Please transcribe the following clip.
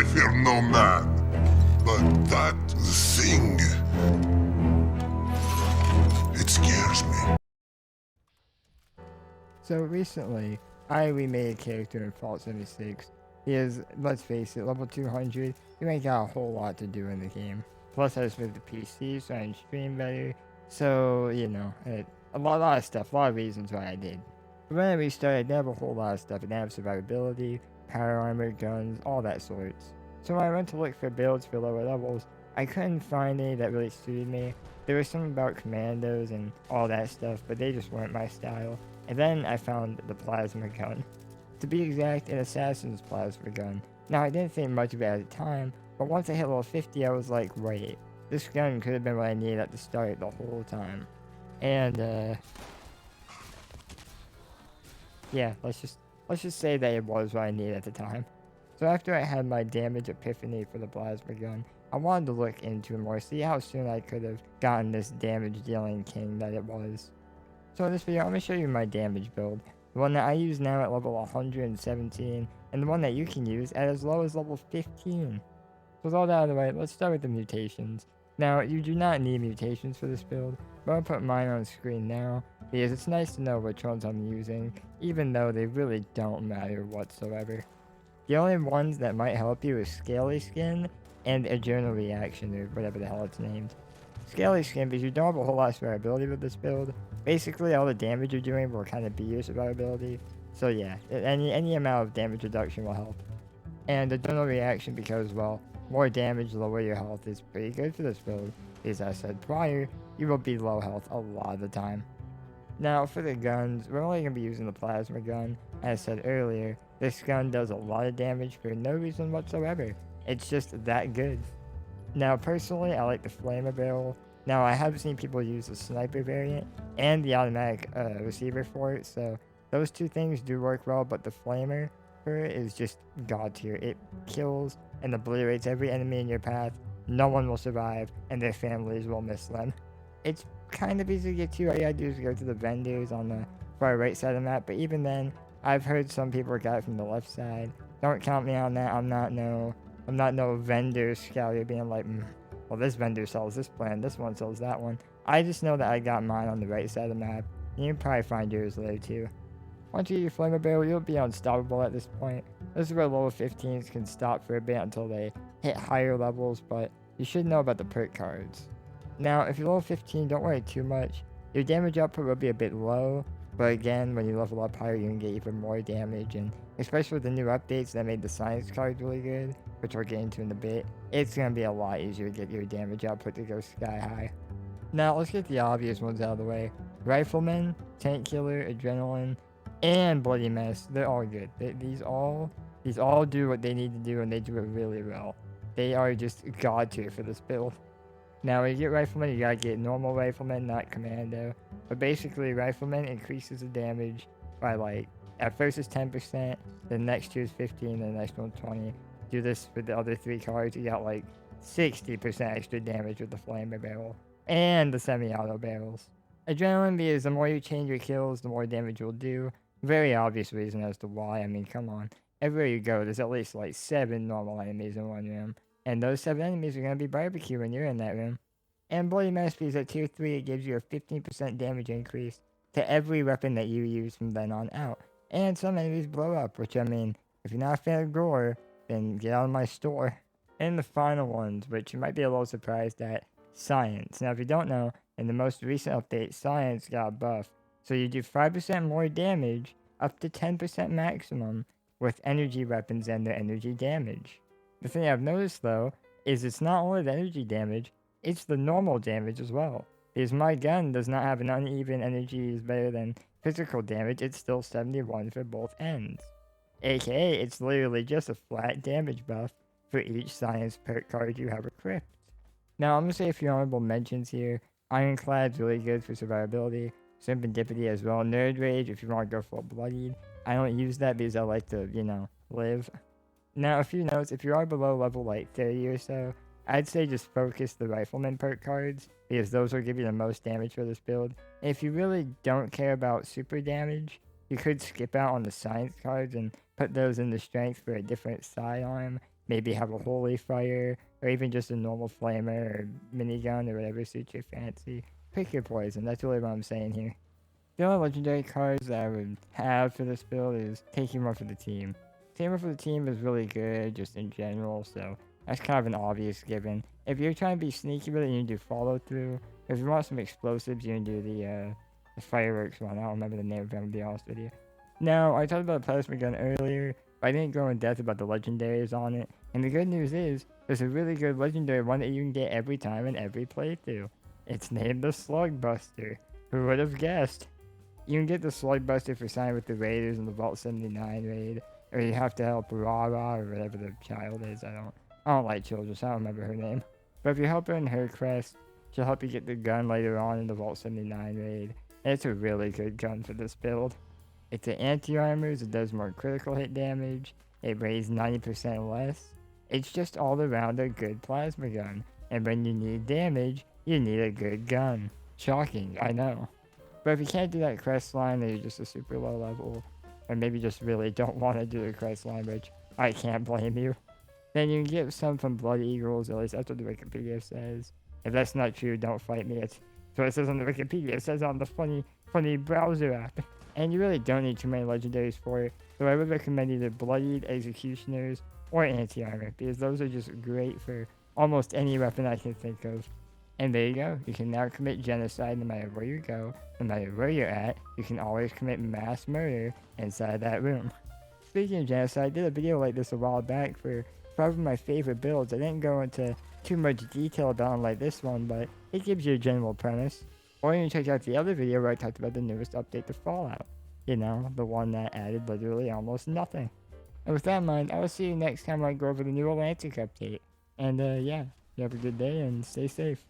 I fear no man, but that thing, it scares me. So recently, I remade a character in Fallout 76. He is, let's face it, level 200. You ain't got a whole lot to do in the game. Plus, I just moved to PC, so I can stream better. So, you know, a lot of stuff, a lot of reasons why I did. But when I restarted, I didn't have a whole lot of stuff. I didn't have survivability, power armor, guns, all that sorts. So when I went to look for builds for lower levels, I couldn't find any that really suited me. There was something about commandos and all that stuff, but they just weren't my style. And then I found the plasma gun. To be exact, an assassin's plasma gun. Now I didn't think much of it at the time, but once I hit level 50 I was like, wait, this gun could have been what I needed at the start the whole time. And yeah, let's just say that it was what I needed at the time. So after I had my damage epiphany for the plasma gun, I wanted to look into it more, see how soon I could have gotten this damage dealing king that it was. So in this video, I'm going to show you my damage build. The one that I use now at level 117, and the one that you can use at as low as level 15. So with all that out of the way, let's start with the mutations. Now, you do not need mutations for this build, but I'll put mine on screen now, because it's nice to know which ones I'm using, even though they really don't matter whatsoever. The only ones that might help you is Scaly Skin and Adrenal Reaction, or whatever the hell it's named. Scaly Skin, because you don't have a whole lot of survivability with this build. Basically, all the damage you're doing will kind of be your survivability. So yeah, any amount of damage reduction will help. And Adrenal Reaction, because, well, more damage, lower your health is pretty good for this build. As I said prior, you will be low health a lot of the time. Now, for the guns, we're only going to be using the plasma gun. As I said earlier, this gun does a lot of damage for no reason whatsoever. It's just that good. Now, personally, I like the flamer barrel. Now, I have seen people use the sniper variant and the automatic receiver for it, so those two things do work well, but the flamer for it is just god tier. It kills and obliterates every enemy in your path. No one will survive, and their families will miss them. It's kind of easy to get to. All you gotta do is go to the vendors on the far right side of the map, but even then, I've heard some people got it from the left side. Don't count me on that. I'm not no vendor scouter being like, well, this vendor sells this plan, this one sells that one. I just know that I got mine on the right side of the map, and you can probably find yours there too. Once you get your flamer barrel, you'll be unstoppable at this point. This is where level 15s can stop for a bit until they hit higher levels, but you should know about the perk cards. Now, if you're level 15, don't worry too much. Your damage output will be a bit low, but again, when you level up higher, you can get even more damage, and especially with the new updates that made the science cards really good, which we'll get into in a bit, it's going to be a lot easier to get your damage output to go sky high. Now, let's get the obvious ones out of the way. Rifleman, Tank Killer, Adrenaline, and Bloody Mess, they're all good. These all do what they need to do, and they do it really well. They are just god tier for this build. Now, when you get Rifleman, you gotta get normal Rifleman, not Commando. But basically, Rifleman increases the damage by, like, at first it's 10%, the next two is 15, and the next one's 20. Do this with the other three cards, you got, like, 60% extra damage with the Flamer Barrel. And the semi-auto barrels. Adrenaline, because the more you change your kills, the more damage you'll do. Very obvious reason as to why. I mean, come on. Everywhere you go, there's at least, like, 7 normal enemies in one room. And those 7 enemies are going to be barbecue when you're in that room. And Bloody Mess, because at tier 3, it gives you a 15% damage increase to every weapon that you use from then on out. And some enemies blow up, which, I mean, if you're not a fan of gore, then get out of my store. And the final ones, which you might be a little surprised at, Science. Now, if you don't know, in the most recent update, Science got a buff. So you do 5% more damage, up to 10% maximum, with energy weapons and their energy damage. The thing I've noticed, though, is it's not only the energy damage, it's the normal damage as well. Because my gun does not have an uneven energy is better than physical damage, it's still 71 for both ends. AKA, it's literally just a flat damage buff for each science perk card you have equipped. Now, I'm going to say a few honorable mentions here. Ironclad's really good for survivability. Serendipity as well. Nerd Rage, if you want to go full bloodied. I don't use that because I like to, live. Now, a few notes. If you are below level, like, 30 or so, I'd say just focus the Rifleman perk cards, because those will give you the most damage for this build. And if you really don't care about super damage, you could skip out on the science cards and put those in the strength for a different sidearm, maybe have a holy fire, or even just a normal flamer or minigun or whatever suits your fancy. Pick your poison. That's really what I'm saying here. The only legendary cards that I would have for this build is Taking One for the Team. Taking One for the Team is really good just in general, so that's kind of an obvious given. If you're trying to be sneaky with it, you can do follow through. If you want some explosives, you can do the fireworks one. I don't remember the name of it, to be honest with you. Now, I talked about the plasma gun earlier, but I didn't go in depth about the legendaries on it. And the good news is, there's a really good legendary one that you can get every time in every playthrough. It's named the Slugbuster. Who would have guessed? You can get the Slugbuster for signing with the Raiders in the Vault 79 raid, or you have to help Rara or whatever the child is. I don't like children, so I don't remember her name. But if you help her in her quest, she'll help you get the gun later on in the Vault 79 raid. And it's a really good gun for this build. It's an anti-armor, so it does more critical hit damage. It weighs 90% less. It's just all around a good plasma gun. And when you need damage, you need a good gun. Shocking, I know. But if you can't do that quest line, or you're just a super low level, or maybe just really don't want to do the quest line, which I can't blame you, then you can get some from Blood Eagles, at least that's what the Wikipedia says. If that's not true, don't fight me. It's what it says on the Wikipedia. It says on the funny browser app. And you really don't need too many legendaries for it, so I would recommend either Bloodied, Executioners, or Anti-Armor, because those are just great for almost any weapon I can think of. And there you go. You can now commit genocide no matter where you go, no matter where you're at. You can always commit mass murder inside that room. Speaking of genocide, I did a video like this a while back for probably my favorite builds. I didn't go into too much detail about them like this one, but it gives you a general premise. Or you can check out the other video where I talked about the newest update to Fallout. You know, the one that added literally almost nothing. And with that in mind, I will see you next time I go over the new Atlantic update. And yeah, you have a good day and stay safe.